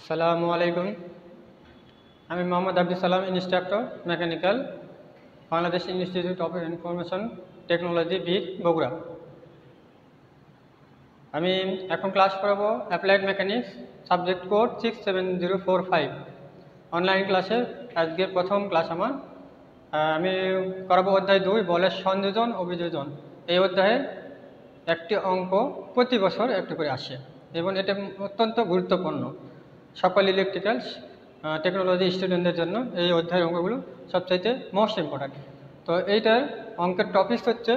আসসালামু আলাইকুম। আমি Mohammad Abdul Salam, instructor mechanical, Bangladesh institute of information technology, BIT, Bogura. আমি এখন ক্লাস করাবো applied mechanics, subject code 67045। Online ক্লাসে আজকের প্রথম ক্লাস আমার। আমি করাবো অধ্যায় 2, বলের সংযোজন অভিযোজন। এই অধ্যায়ে একটি অঙ্ক প্রতি বছর একটু করে আসে এবং এটা অত্যন্ত গুরুত্বপূর্ণ সকল ইলেকট্রিক্যাল টেকনোলজি স্টুডেন্টদের জন্য। এই অধ্যায়ের অঙ্কগুলো সবচাইতে মোস্ট ইম্পর্ট্যান্ট। তো এইটার অঙ্কের টপিক হচ্ছে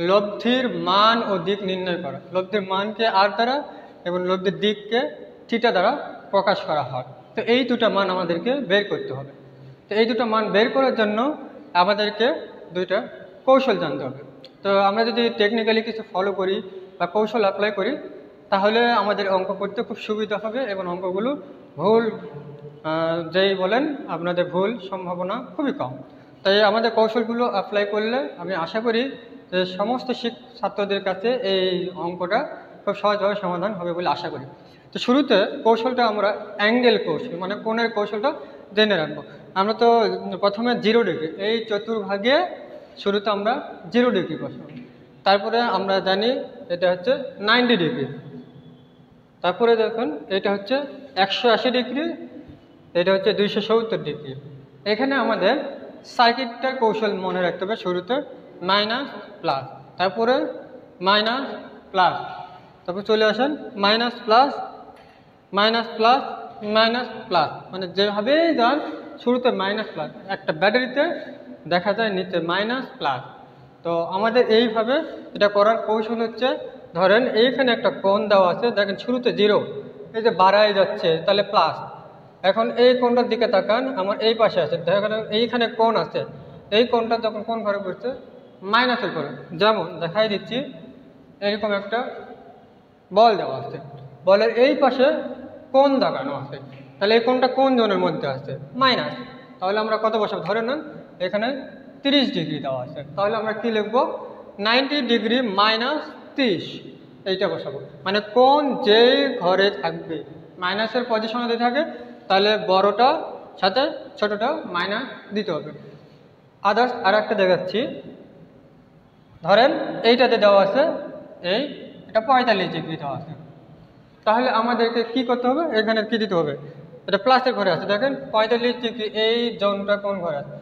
লব্ধির মান ও দিক নির্ণয় করা। লব্ধির মানকে আর দ্বারা এবং লব্ধির দিককে থিটা দ্বারা প্রকাশ করা হয়। তো এই দুটো মান আমাদেরকে বের করতে হবে। তো এই দুটো মান বের করার জন্য আমাদেরকে দুইটা কৌশল জানতে হবে। তো আমরা যদি টেকনিক্যালি কিছু ফলো করি বা কৌশল অ্যাপ্লাই করি তাহলে আমাদের অঙ্ক করতে খুব সুবিধা হবে এবং অঙ্কগুলো ভুল যেই বলেন আপনাদের ভুল সম্ভাবনা খুবই কম। তাই আমাদের কৌশলগুলো অ্যাপ্লাই করলে আমি আশা করি যে সমস্ত ছাত্রদের কাছে এই অঙ্কটা খুব সহজভাবে সমাধান হবে বলে আশা করি। তো শুরুতে কৌশলটা আমরা অ্যাঙ্গেল কৌশল মানে কোণের কৌশলটা জেনে রাখবো। আমরা তো প্রথমে 0 ডিগ্রি, এই চতুর্ভাগে শুরুতে আমরা 0 ডিগ্রি বসাবো। তারপরে আমরা জানি এটা হচ্ছে 90 ডিগ্রি। তারপরে দেখুন এটা হচ্ছে 180 ডিগ্রি, এটা হচ্ছে 270 ডিগ্রি। এখানে আমাদের সার্কিটটার কৌশল মনে রাখতে হবে। শুরুতে মাইনাস প্লাস, তারপরে মাইনাস প্লাস, তারপর চলে আসেন minus plus minus plus minus plus, মানে যেভাবেই যান শুরুতে মাইনাস প্লাস। একটা ব্যাটারিতে দেখা যায় নিচে মাইনাস প্লাস। তো আমাদের এইভাবে এটা করার কৌশল হচ্ছে, ধরেন এইখানে একটা কোণ দেওয়া আছে, দেখেন শুরুতে 0, এই যে বাড়াই যাচ্ছে তাহলে প্লাস। এখন এই কোণটার দিকে তাকান, আমার এই পাশে আছে, দেখেন এইখানে কোণ আছে, এই কোণটা যখন কোন ঘরে পড়ছে মাইনাসের ঘরে। যেমন দেখাই দিচ্ছি, এরকম একটা বল দেওয়া আছে, বলের এই পাশে কোণ দেখানো আছে, তাহলে এই কোণটা কোন জোনের মধ্যে আছে মাইনাস। তাহলে আমরা কত বসাবো, ধরে নেন এখানে 30 ডিগ্রি দেওয়া আছে, তাহলে আমরা কি লিখবো 90 ডিগ্রি মাইনাস 30, এইটা বসাবো। মানে কোন যেই ঘরে থাকবে মাইনাসের পজিশনে যদি থাকে তাহলে বড়টা সাথে ছোটটা মাইনাস দিতে হবে। আদার্স আর একটা দেখাচ্ছি, ধরেন এইটাতে দেওয়া আছে এটা 45 ডিগ্রি দেওয়া আছে, তাহলে আমাদেরকে কি করতে হবে, এখানে কি দিতে হবে, এটা প্লাসের ঘরে আছে, দেখেন 45 ডিগ্রি, এই জোনটা কোন ঘরে আছে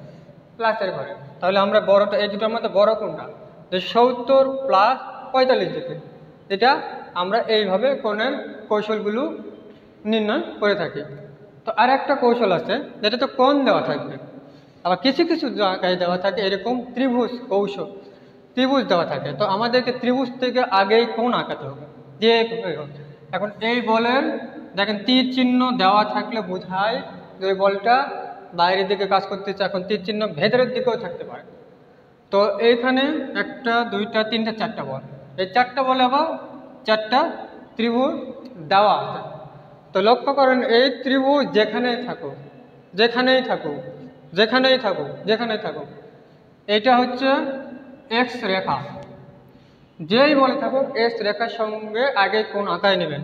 প্লাসের ঘরে। তাহলে আমরা বড়টা, এই দুটোর মধ্যে বড় কোনটা, 70 প্লাস 45 ডিগ্রি। এটা আমরা এইভাবে কোণের কৌশলগুলো নির্ণয় করে থাকি। তো আর একটা কৌশল আছে যেটা তো কোণ দেওয়া থাকবে, আবার কিছু কিছু জায়গায় দেওয়া থাকে এরকম ত্রিভুজ কৌশল, ত্রিভুজ দেওয়া থাকে। তো আমাদেরকে ত্রিভুজ থেকে আগেই কোণ আঁকাতে হবে যে। এখন এই বলের দেখেন তীর চিহ্ন দেওয়া থাকলে বোঝায় যে ওই বলটা বাইরের দিকে কাজ করতেছে। এখন তীর চিহ্ন ভেতরের দিকেও থাকতে পারে। তো এইখানে 1, 2, 3, 4টা বল, এই 4টা বলে আবার 4টা ত্রিভুজ দেওয়া আছে। তো লক্ষ্য করেন এই ত্রিভুজ যেখানেই থাকুক যেখানেই থাকুক যেখানেই থাকুক যেখানেই থাকুক, এটা হচ্ছে এক্স রেখা। যেই বলে থাকুক এক্স রেখার সঙ্গে আগে কোণ আঁকায় নেবেন।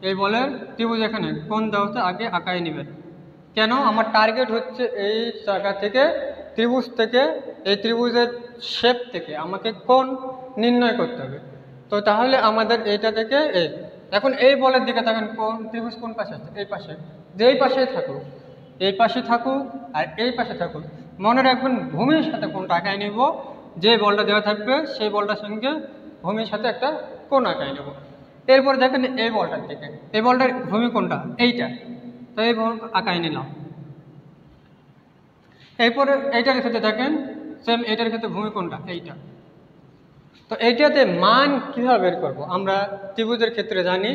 এই বলের ত্রিভুজ এখানে কোণ দেওয়া হচ্ছে, আগে আঁকায় নেবেন। কেন, আমার টার্গেট হচ্ছে এই জায়গা থেকে ত্রিভুজ থেকে এই ত্রিভুজের শেপ থেকে আমাকে কোণ নির্ণয় করতে হবে। তো তাহলে আমাদের এইটা থেকে এখন এই বলের দিকে থাকেন, কোন ত্রিভুজ কোন পাশে আছে, এই পাশে। যেই পাশেই থাকুক, এই পাশে থাকুক আর এই পাশে থাকুক, মনে রাখবেন ভূমির সাথে কোণটা আঁকায় নিব। যে বলটা দেওয়া থাকবে সেই বলটার সঙ্গে ভূমির সাথে একটা কোণ আঁকায় নেব। এরপর দেখেন এই বলটার দিকে, এই বলটার ভূমি কোনটা, এইটা, তো এই বল আঁকায় নিলাম। এরপরে এইটার ক্ষেত্রে দেখেন সেম, এইটার ক্ষেত্রে ভূমি কোনটা, এইটা। তো এইটাতে মান কীভাবে বের করবো, আমরা ত্রিভুজের ক্ষেত্রে জানি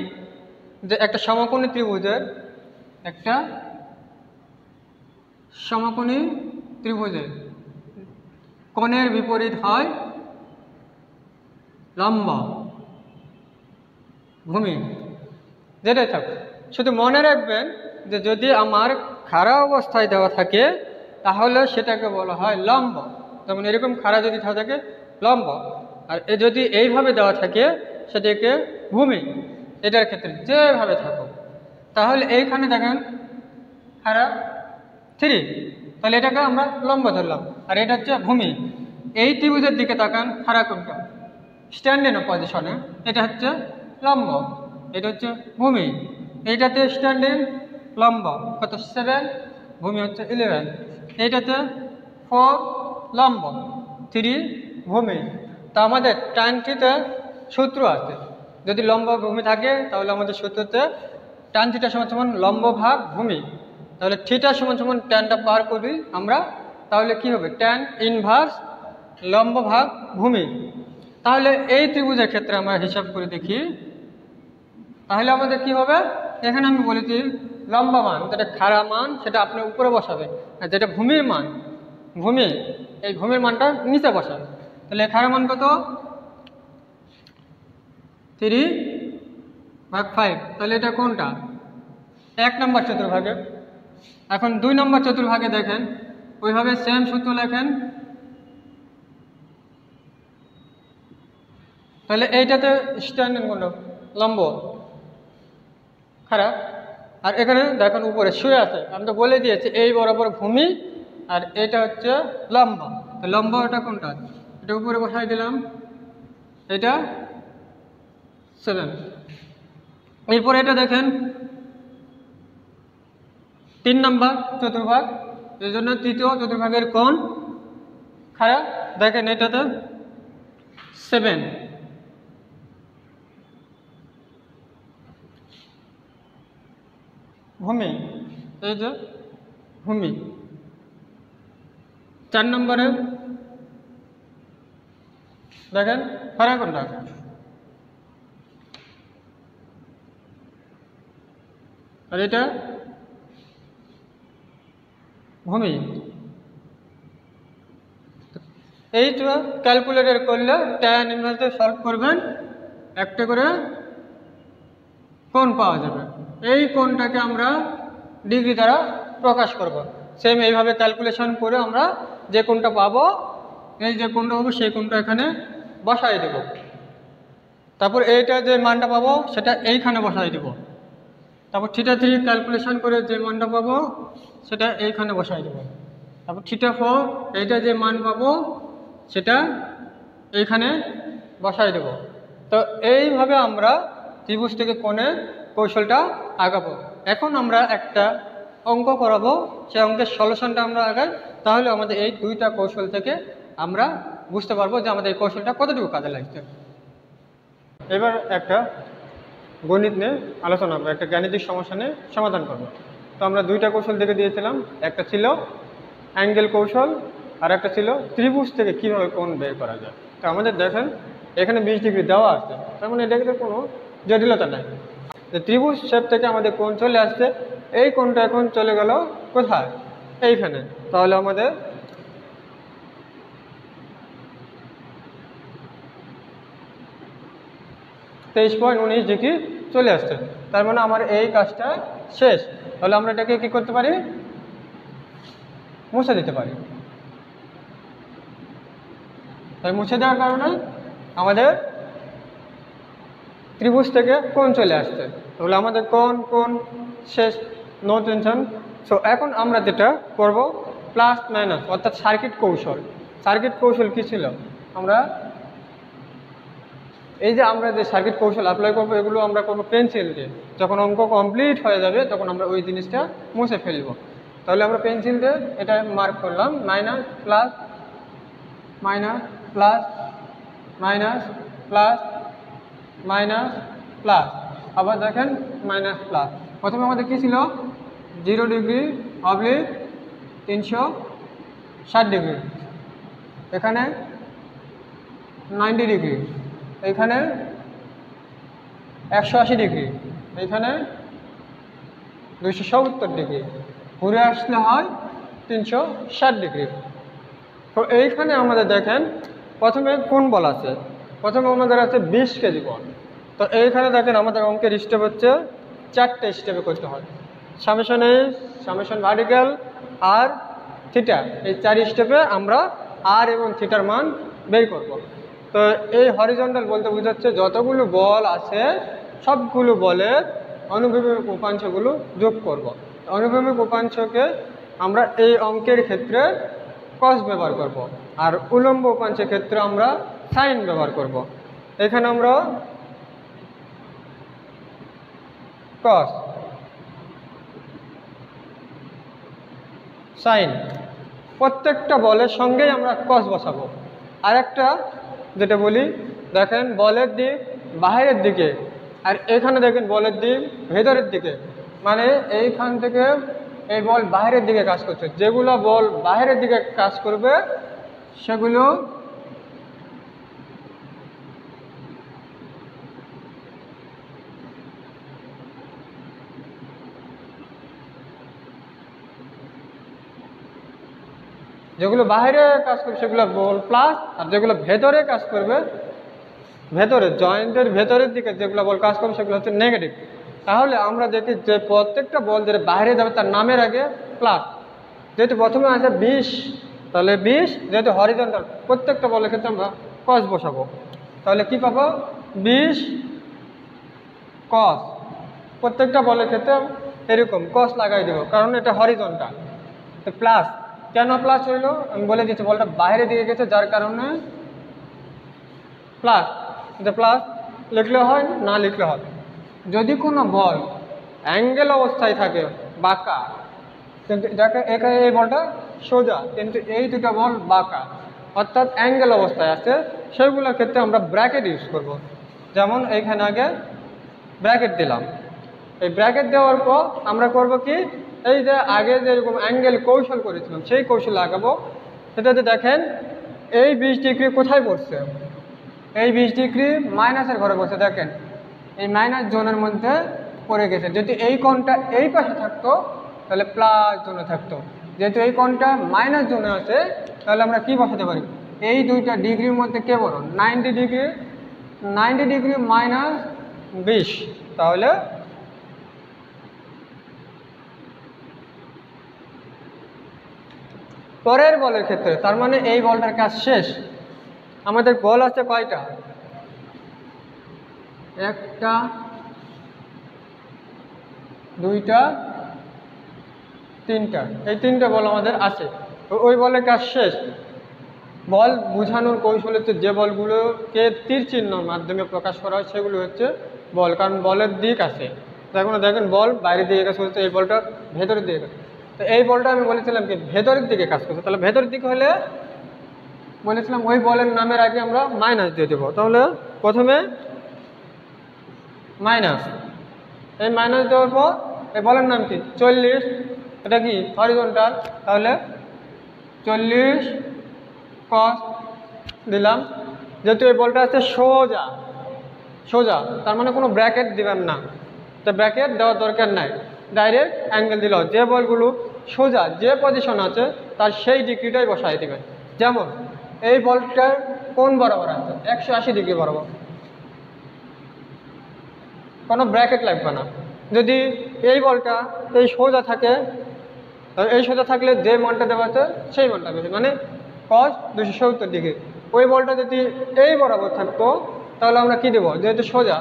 যে একটা সমকোণী ত্রিভুজের কোণের বিপরীত হয় লম্ব ভূমি, যেটাই থাক। শুধু মনে রাখবেন যে যদি আমার খাড়া অবস্থায় দেওয়া থাকে তাহলে সেটাকে বলা হয় লম্ব। যেমন এরকম খাড়া যদি থাকে লম্ব, আর যদি এইভাবে দেওয়া থাকে সেটাকে ভূমি। এটার ক্ষেত্রে যেভাবে থাকুক তাহলে এইখানে দেখেন খাড়া 3, তাহলে এটাকে আমরা লম্ব ধরলাম, আর এটা হচ্ছে ভূমি। এই ত্রিভুজের দিকে তাকান, খাড়া কোনটা স্ট্যান্ডিং পজিশনে, এটা হচ্ছে লম্ব, এটা হচ্ছে ভূমি। এইটাতে স্ট্যান্ডিং লম্ব কত 7, ভূমি হচ্ছে 11। এইটাতে 4 লম্ব, 3 ভূমি। তা আমাদের tan থিটা সূত্র আছে, যদি লম্ব ভূমি থাকে তাহলে আমাদের সূত্রতে tan থিটা সমান সমান লম্ব ভাগ ভূমি। তাহলে থিটা সমান সমান ট্যানটা পার করি আমরা, তাহলে কি হবে tan ইনভার্স লম্ব ভাগ ভূমি। তাহলে এই ত্রিভুজের ক্ষেত্রে আমরা হিসাব করে দেখি, তাহলে আমাদের কি হবে, এখানে আমি বলেছি লম্ব মান যেটা খাড়া মান সেটা আপনি উপরে বসাবেন, আর যেটা ভূমির মান ভূমি, এই ভূমির মানটা নিচে বসাবেন। তাহলে খাড়া মান কত 3/5, তাহলে এটা কোনটা 1 নম্বর চতুর্ভাগে। এখন 2 নম্বর চতুর্ভাগে দেখেন, ওইভাবে সেম সূত্র লেখেন। তাহলে এইটাতে স্ট্যান্ডিং কোনটা লম্ব খারাপ, আর এখানে দেখেন উপরে শুয়ে আছে, আমি তো বলে দিয়েছি এই বরাবর ভূমি আর এটা হচ্ছে লম্ব। তো লম্ব এটা কোনটা, এটা উপরে বসাই দিলাম, এটা 7। এরপরে এটা দেখেন 3 নম্বর চতুর্ভাগ, এই জন্য তৃতীয় চতুর্ভাগের কোণ খারাপ, দেখেন এটাতে 7। ভূমি, এই যে ভূমি। 4 নম্বরে দেখেন খারাপ কোনটা, আর এটা ভূমি। এইটা ক্যালকুলেটর করলে tan ইনভার্সে সলভ করবেন, একটা করে কোণ পাওয়া যাবে। এই কোণটাকে আমরা ডিগ্রি দ্বারা প্রকাশ করব। সেম এইভাবে ক্যালকুলেশন করে আমরা যে কোণটা পাবো, এই যে কোণটা পাবো সেই কোণটা এখানে বসাই দেব। তারপর এইটা যে মানটা পাবো সেটা এইখানে বসাই দেব। তারপর θ3 ক্যালকুলেশন করে যে মানটা পাবো সেটা এইখানে বসাই দেব। তারপর θ4 এইটা যে মান পাবো সেটা এইখানে বসাই দেব। তো এইভাবে আমরা ত্রিভুজ থেকে কোণের কৌশলটা আগাবো। এখন আমরা একটা অঙ্ক করাবো, সেই অঙ্কের সলিউশনটা আমরা আগাই, তাহলে আমাদের এই দুইটা কৌশল থেকে আমরা বুঝতে পারবো যে আমাদের এই কৌশলটা কতটুকু কাজে লাগছে। এবার একটা গণিত নিয়ে আলোচনা করবো, একটা গাণিতিক সমস্যা নিয়ে সমাধান করবো। তো আমরা দুইটা কৌশল দেখে দিয়েছিলাম, একটা ছিল অ্যাঙ্গেল কৌশল আর একটা ছিল ত্রিভুজ থেকে কীভাবে কোণ বের করা যায়। তো আমাদের দেখেন এখানে 20 ডিগ্রি দেওয়া আছে, তার মানে এটাকে কোনো জটিলতা নাই। ত্রিভুজ শেপ থেকে আমাদের কোণ চলে আসছে, এই কোণটা এখন চলে গেল কোথায়, এইখানে। তাহলে আমাদের (23.19 ডিগ্রি চলে আসছে, তার মানে আমার এই কাজটা শেষ। তাহলে আমরা এটাকে কি করতে পারি, মুছে দিতে পারি। তাই মুছে দেওয়ার কারণে আমাদের ত্রিভুজ থেকে কোণ চলে আসছে, তাহলে আমাদের কোণ শেষ, নো টেনশন। সো এখন আমরা যেটা করব প্লাস মাইনাস অর্থাৎ সার্কিট কৌশল। সার্কিট কৌশল কী ছিল, আমরা এই যে আমরা যে সার্কিট কৌশল অ্যাপ্লাই করবো এগুলো আমরা করবো পেন্সিল দিয়ে। যখন অঙ্ক কমপ্লিট হয়ে যাবে তখন আমরা ওই জিনিসটা মুছে ফেলবো। তাহলে আমরা পেন্সিল দিয়ে এটা মার্ক করলাম, minus plus minus plus minus plus minus plus, আবার দেখেন মাইনাস প্লাস। প্রথমে আমাদের কী ছিল 0 ডিগ্রি অবলিক 360 ডিগ্রি, এখানে 90 ডিগ্রি, এইখানে 180 ডিগ্রি, এইখানে 270 ডিগ্রি, ঘুরে আসলে হয় 360 ডিগ্রি। তো এইখানে আমাদের দেখেন প্রথমে কোণ বল আছে, প্রথমে আমাদের আছে 20 কেজি বল। তো এইখানে দেখেন আমাদের অঙ্কের স্টেপ হচ্ছে 4টে স্টেপে করতে হয়, সামেশন এ, সামেশন ভার্টিক্যাল, আর থিটা, এই 4 স্টেপে আমরা আর এবং থিটার মান বের করব। তো এই হরিজন্টাল বলতে বোঝাচ্ছে যতগুলো বল আছে সবগুলো বলের অনুভূমিক উপাংশগুলো যোগ করব। অনুভূমিক উপাংশকে আমরা এই অঙ্কের ক্ষেত্রে কস ব্যবহার করব, আর উলম্ব উপাংশের ক্ষেত্রে আমরা সাইন ব্যবহার করব। এখানে আমরা কস সাইন প্রত্যেকটা বলের সঙ্গেই আমরা কস বসাবো। আরেকটা যেটা বলি, দেখেন বলের দিক বাইরের দিকে, আর এখানে দেখেন বলের দিক ভেতরের দিকে, মানে এইখান থেকে এই বল বাইরের দিকে কাজ করছে। যেগুলো বল বাইরের দিকে কাজ করবে সেগুলো যেগুলো বাইরে কাজ করবে সেগুলো বল প্লাস, আর যেগুলো ভেতরে কাজ করবে, ভেতরে জয়েন্টের ভেতরের দিকে যেগুলো বল কাজ করবে সেগুলো হচ্ছে নেগেটিভ। তাহলে আমরা দেখি যে প্রত্যেকটা বল যেটা বাইরে যাবে তার নামের আগে প্লাস। যেহেতু প্রথমে আছে 20, তাহলে 20 যেহেতু হরিজন্টাল, প্রত্যেকটা বলের ক্ষেত্রে আমরা কস বসাবো। তাহলে কি পাবো? 20 কস। প্রত্যেকটা বলের ক্ষেত্রে এরকম কস লাগাই দেবো, কারণ এটা হরিজন্টাল। তো প্লাস কেন প্লাস হইলো আমি বলে দিচ্ছি, বলটা বাইরে দিকে গেছে যার কারণে প্লাস। যে প্লাস লিখলে হয়, না লিখলে হয়। যদি কোনো বল অ্যাঙ্গেল অবস্থায় থাকে বাঁকা, কিন্তু যাকে এখানে এই বলটা সোজা, কিন্তু এই দুটো বল বাঁকা অর্থাৎ অ্যাঙ্গেল অবস্থায় আছে, সেগুলোর ক্ষেত্রে আমরা ব্র্যাকেট ইউজ করব। যেমন এইখানে আগে ব্র্যাকেট দিলাম, এই ব্র্যাকেট দেওয়ার পর আমরা করব কি, এই যে আগে যেরকম অ্যাঙ্গেল কৌশল করেছিলাম সেই কৌশল লাগাবো। সেটাতে দেখেন এই 20 ডিগ্রি কোথায় পড়ছে, এই 20 ডিগ্রি মাইনাসের ঘরে বসে, দেখেন এই মাইনাস জোনের মধ্যে পড়ে গেছে। যদি এই কোণটা এই পাশে থাকতো তাহলে প্লাস জোনে থাকতো, যেহেতু এই কোণটা মাইনাস জোনে আছে তাহলে আমরা কি বসাতে পারি, এই দুইটা ডিগ্রির মধ্যে কে বড়, 90 ডিগ্রি, 90 ডিগ্রি মাইনাস 20, তাহলে পরের বলের ক্ষেত্রে, তার মানে এই বলটার কাজ শেষ। আমাদের বল আছে কয়টা, একটা, দুইটা, তিনটা, এই তিনটা বল আমাদের আছে। ওই বলের কাজ শেষ। বল বোঝানোর কৌশল হচ্ছে যে বলগুলোকে তীর চিহ্নর মাধ্যমে প্রকাশ করা হয় সেগুলো হচ্ছে বল, কারণ বলের দিক আছে। এখন দেখেন বল বাইরের দিকে কাজ করছে, এই বলটা ভেতরের দিকে। তো এই বলটা আমি বলেছিলাম কি ভেতরের দিকে কাজ করছে, তাহলে ভেতরের দিকে হলে বলেছিলাম ওই বলের নামের আগে আমরা মাইনাস দিয়ে দেবো। তাহলে প্রথমে মাইনাস, এই মাইনাস দেওয়ার পর এই বলের নাম কি 40, এটা কি হরিজন্টাল, তাহলে 40 কস দিলাম। যেহেতু এই বলটা আছে সোজা, সোজা তার মানে কোনো ব্র্যাকেট দিবেন না, তো ব্র্যাকেট দেওয়ার দরকার নাই, ডাইরেক্ট অ্যাঙ্গেল দিল। যে বলগুলো সোজা যে পজিশন আছে তার সেই ডিগ্রিটাই বসাই দেবেন। যেমন এই বলটার কোন বরাবর আছে 180 ডিগ্রি বরাবর, কোনো ব্র্যাকেট লাগবে না। যদি এই বলটা এই সোজা থাকে, এই সোজা থাকলে যে মানটা দেওয়া আছে সেই মানটা বেশি, মানে কস 270 ডিগ্রি। ওই বলটা যদি এই বরাবর থাকতো তাহলে আমরা কি দেবো, যেহেতু সোজা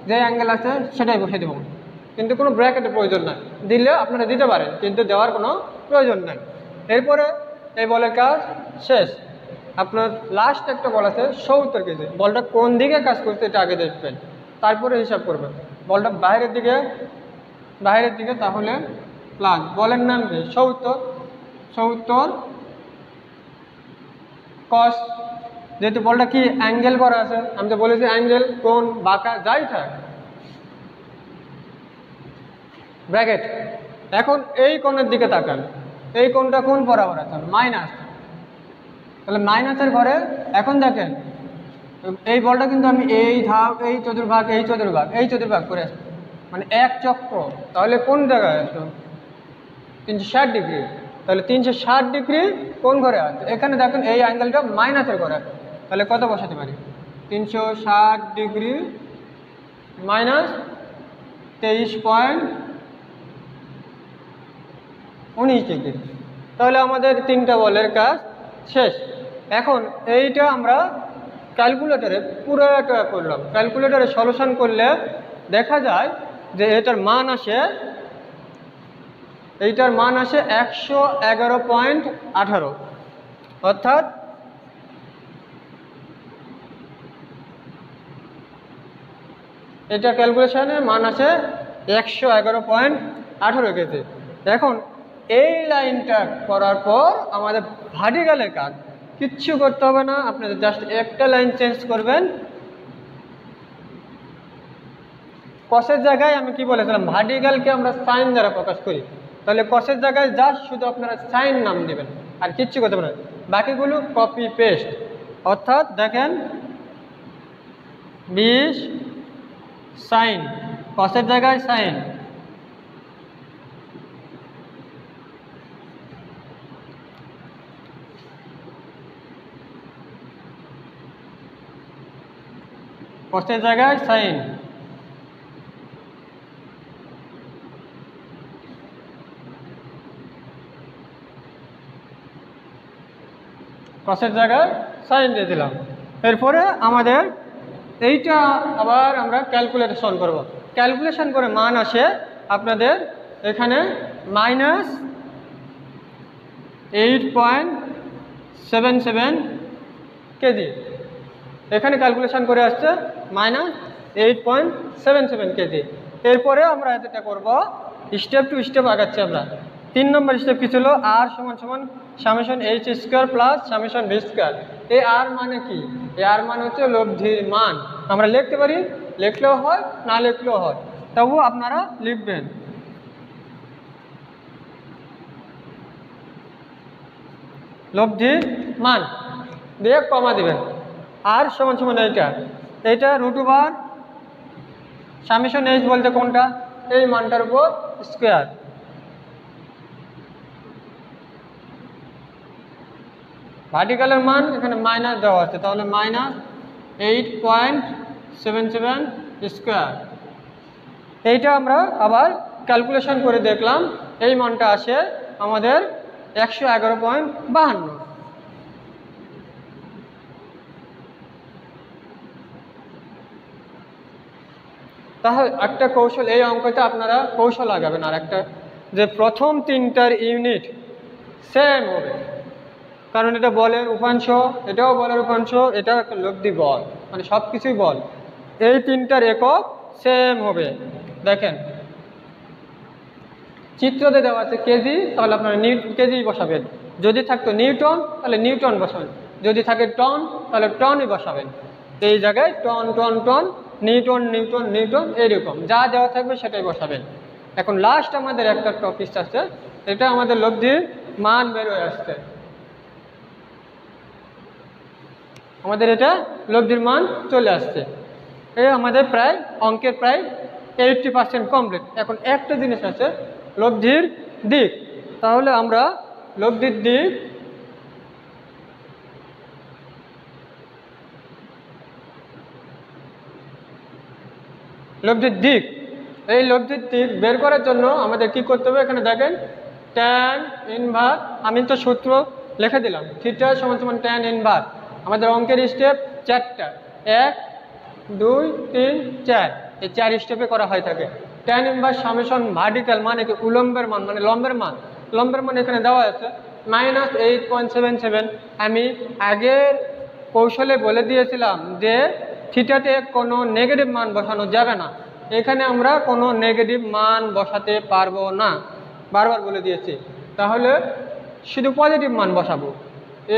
যে অ্যাঙ্গেল আছে সেটাই বসে দেবো, কিন্তু কোনো ব্র্যাকেটের প্রয়োজন নাই। দিলে আপনারা দিতে পারেন, কিন্তু দেওয়ার কোনো প্রয়োজন নাই। এরপরে এই বলের কাজ শেষ। আপনার লাস্ট একটা বল আছে 70 কেজি, বলটা কোন দিকে কাজ করছে এটা আগে দেখবেন, তারপরে হিসাব করবেন। বলটা বাইরের দিকে, বাইরের দিকে, তাহলে প্লাস। বলের নাম কি 70, 70 কস। যেহেতু বলটা কি অ্যাঙ্গেল করা আছে, আমি তো বলেছি অ্যাঙ্গেল কোন বাঁকা যাই থাক ব্র্যাকেট। এখন এই কোণের দিকে তাকান, এই কোণটা কোন বরাবর আছে মাইনাস, তাহলে মাইনাসের ঘরে এখন দেখেন এই বলটা কিন্তু আমি এই ধাপ, এই চতুর্ভাগ, এই চতুর্ভাগ, এই চতুর্ভাগ করে আসবো, মানে এক চক্র। তাহলে কোন জায়গায় আসলো 360 ডিগ্রি, তাহলে 360 ডিগ্রি কোন ঘরে আছে, এখানে দেখেন এই অ্যাঙ্গেলটা মাইনাসের ঘরে আছে, তাহলে কত বসাতে পারি 360 ডিগ্রি মাইনাস 23.19 ডিগ্রি। তাহলে আমাদের তিনটা বলের কাজ শেষ। এখন এইটা আমরা ক্যালকুলেটরে পুরোটা করলাম, ক্যালকুলেটরে সলিউশন করলে দেখা যায় যে এইটার মান আসে 111.18, অর্থাৎ এটা ক্যালকুলেশনে মান আছে 111.18 কেজি। এখন এই লাইনটা করার পর আমাদের ভার্টিক্যালের কাজ কিচ্ছু করতে হবে না, আপনাদের জাস্ট একটা লাইন চেঞ্জ করবেন। কসের জায়গায় আমি কি বলেছিলাম, ভার্টিক্যালকে আমরা সাইন দ্বারা প্রকাশ করি, তাহলে কসের জায়গায় জাস্ট শুধু আপনারা সাইন নাম দিবেন, আর কিচ্ছু করতে পারেন। বাকিগুলো কপি পেস্ট, অর্থাৎ দেখেন 20 সাইন, কসের জায়গায় সাইন, কসের জায়গায় সাইন, কসের জায়গায় সাইন দিয়ে দিলাম। এরপরে আমাদের এইটা আবার আমরা ক্যালকুলেশন করব। ক্যালকুলেশন করে মান আসে আপনাদের এখানে -8.77 কেজি। এখানে ক্যালকুলেশন করে আসছে -8.77 কেজি। এরপরে আমরা এটা করব, স্টেপ টু স্টেপ আগাচ্ছি আমরা। 3 নম্বর স্টেপ কি ছিল, আর সমান সমান summation h square plus summation V square. এই আর মানে কি, এই আর মানে হচ্ছে লব্ধির মান। আমরা লিখতে পারি, লিখলেও হয়, না লিখলেও হয়, তবু আপনারা লিখবেন। লব্ধির মান দিয়ে কমা দিবেন, আর সমান সমান এইটা √, সামেশন h বলতে কোনটা, এই মানটার উপর স্কোয়ার। ভার্টিক্যালের মান এখানে মাইনাস দেওয়া আছে, তাহলে -8.77 স্কোয়ার। এইটা আমরা আবার ক্যালকুলেশন করে দেখলাম, এই মানটা আসে আমাদের 111.52। তাহলে একটা কৌশল, এই অঙ্কটা আপনারা কৌশল লাগাবেন। আর একটা যে প্রথম 3টার ইউনিট সেম হবে, কারণ এটা বলের উপাংশ, এটাও বলের উপাংশ, এটাও একটা লব্ধি বল, মানে সব কিছুই বল। এই 3টার একক সেম হবে। দেখেন চিত্রতে দেওয়া আছে কেজি, তাহলে আপনারা কেজি বসাবেন। যদি থাকতো নিউটন, তাহলে নিউটন বসাবেন। যদি থাকে টন, তাহলে টনই বসাবেন। এই জায়গায় ton ton ton, newton newton newton, এইরকম যা দেওয়া থাকবে সেটাই বসাবেন। এখন লাস্ট আমাদের একটা টপিক আছে, এটা আমাদের লব্ধির মান বেরোয় আসছে। আমাদের এটা লব্ধির মান চলে আসছে। এই আমাদের প্রায় অঙ্কের প্রায় 80% কমপ্লিট। এখন একটা জিনিস আছে, লব্ধির দিক। তাহলে আমরা লব্ধির দিক এই লব্ধির দিক বের করার জন্য আমাদের কি করতে হবে, এখানে দেখেন tan ইনভার্স, আমি তো সূত্র লিখে দিলাম, θ = tan ইনভার্স। আমাদের অঙ্কের স্টেপ 4টা, 1 2 3 4, এই 4 স্টেপে করা হয় থাকে। tan ইনভার্স সামেশন ভার্টিক্যাল মানে কি, উলম্বের মান মানে লম্বের মান। লম্বের মান এখানে দেওয়া আছে -8.77। আমি আগের কৌশলে বলে দিয়েছিলাম যে থিটাতে কোনো নেগেটিভ মান বসানো যাবে না। এখানে আমরা কোনো নেগেটিভ মান বসাতে পারবো না, বারবার বলে দিয়েছি। তাহলে শুধু পজিটিভ মান বসাবো,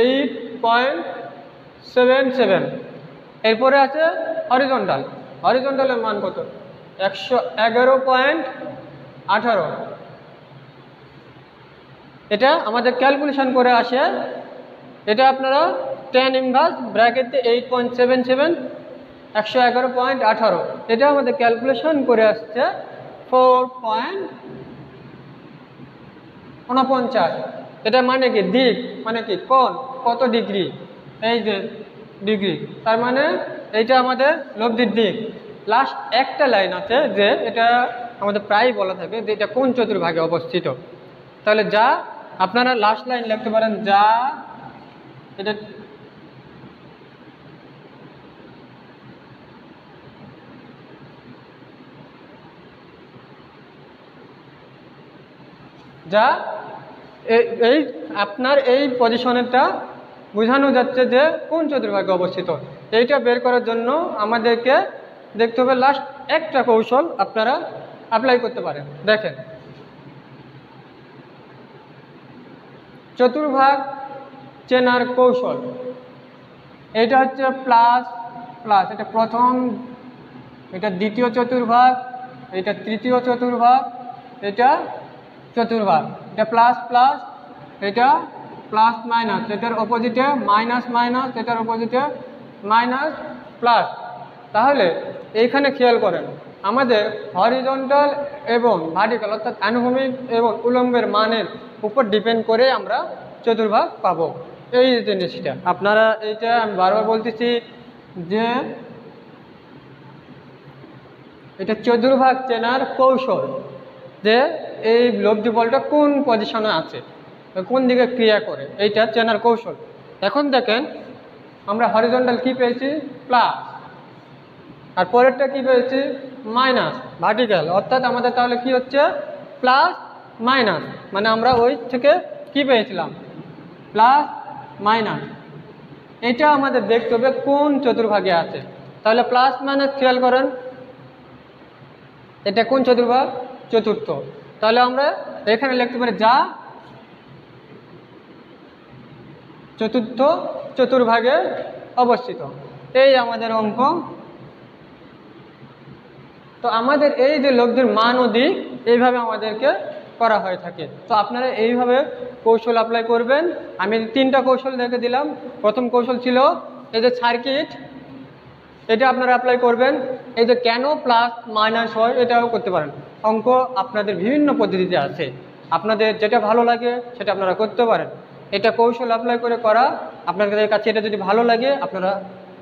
8.77। এরপরে আছে হরিজন্টাল। হরিজন্টালের মান কত, 111.18। এটা আমাদের ক্যালকুলেশন করে আসে। এটা আপনারা tan ইনভার্স ব্র্যাকেটে 8.77 111.18, এটা আমাদের ক্যালকুলেশন করে আসছে 4.49। এটা মানে কি, দিক মানে কি, কোণ কত ডিগ্রি, এই যে ডিগ্রি, তার মানে এইটা আমাদের লব্ধির দিক। লাস্ট একটা লাইন আছে যে এটা আমাদের প্রায় বলা থাকে যে এটা কোন চতুর্ভাগে অবস্থিত। তাহলে যা আপনারা লাস্ট লাইন লিখতে পারেন, যা এটা যা এই আপনার এই পজিশনেরটা বোঝানো যাচ্ছে যে কোন চতুর্ভাগে অবস্থিত। এইটা বের করার জন্য আমাদেরকে দেখতে হবে লাস্ট একটা কৌশল আপনারা অ্যাপ্লাই করতে পারেন। দেখেন, চতুর্ভাগ চেনার কৌশল, এটা হচ্ছে প্লাস প্লাস, এটা প্রথম, এটা দ্বিতীয় চতুর্ভাগ, এটা তৃতীয় চতুর্ভাগ, এটা চতুর্ভাগ, এটা প্লাস প্লাস, এটা প্লাস মাইনাস, এটার অপোজিটে মাইনাস মাইনাস, এটার অপোজিটে মাইনাস প্লাস। তাহলে এইখানে খেয়াল করেন, আমাদের হরিজন্টাল এবং ভার্টিক্যাল অর্থাৎ আনুভূমিক এবং উলম্বের মানের উপর ডিপেন্ড করে আমরা চতুর্ভাগ পাবো। এই জিনিসটা আপনারা, এইটা আমি বারবার বলতেছি যে এটা চতুর্ভাগ চেনার কৌশল, যে এই লব্ধি বলটা কোন পজিশনে আছে, কোন দিকে ক্রিয়া করে, এইটা চেনার কৌশল। এখন দেখেন, আমরা হরিজন্টাল কি পেয়েছি? প্লাস, আর পরেরটা কি পেয়েছি? Minus, vertical. অর্থাৎ আমাদের তাহলে কি হচ্ছে? প্লাস মাইনাস, মানে আমরা ওই থেকে কি পেয়েছিলাম? Plus minus. এটা আমাদের দেখতে হবে কোন চতুর্ভাগে আছে। তাহলে প্লাস মাইনাস খেয়াল করেন, এটা কোন চতুর্ভাগ? চতুর্থ। তাহলে আমরা এখানে লিখতে পারি যা চতুর্থ চতুর্ভাগে অবস্থিত। এই আমাদের অঙ্ক। তো আমাদের এই যে লব্ধির মান ও দিক এইভাবে আমাদেরকে করা হয়ে থাকে। তো আপনারা এইভাবে কৌশল অ্যাপ্লাই করবেন। আমি 3টা কৌশল দেখে দিলাম। প্রথম কৌশল ছিল এই যে সার্কিট, এটা আপনারা অ্যাপ্লাই করবেন। এই যে কেন প্লাস মাইনাস হয় এটাও করতে পারেন। অঙ্ক আপনাদের বিভিন্ন পদ্ধতিতে আছে, আপনাদের যেটা ভালো লাগে সেটা আপনারা করতে পারেন। এটা কৌশল অ্যাপ্লাই করে করা আপনাদের কাছে, এটা যদি ভালো লাগে আপনারা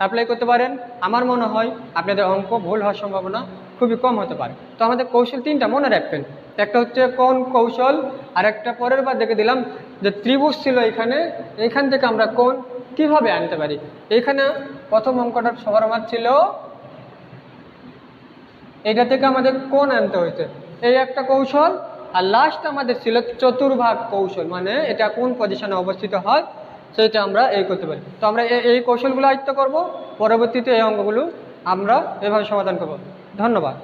অ্যাপ্লাই করতে পারেন। আমার মনে হয় আপনাদের অঙ্ক ভুল হওয়ার সম্ভাবনা খুবই কম হতে পারে। তো আমাদের কৌশল 3টা মনে রাখবেন। একটা হচ্ছে কোন কৌশল, আর একটা পরের বার দেখে দিলাম যে ত্রিভুজ ছিল এখানে, এখান থেকে আমরা কোন কিভাবে আনতে পারি। এখানে প্রথম অঙ্কটা সবার আমার ছিল, এটা থেকে আমাদের কোন আনতে হয়েছে, এই একটা কৌশল। আর লাস্ট আমাদের ছিল চতুর্ভাগ কৌশল, মানে এটা কোন পজিশনে অবস্থিত হয় সেটা আমরা এই করতে পারি। তো আমরা এই কৌশলগুলো আয়ত্ত করব, পরবর্তীতে এই অঙ্কগুলো আমরা এভাবে সমাধান করব। ধন্যবাদ।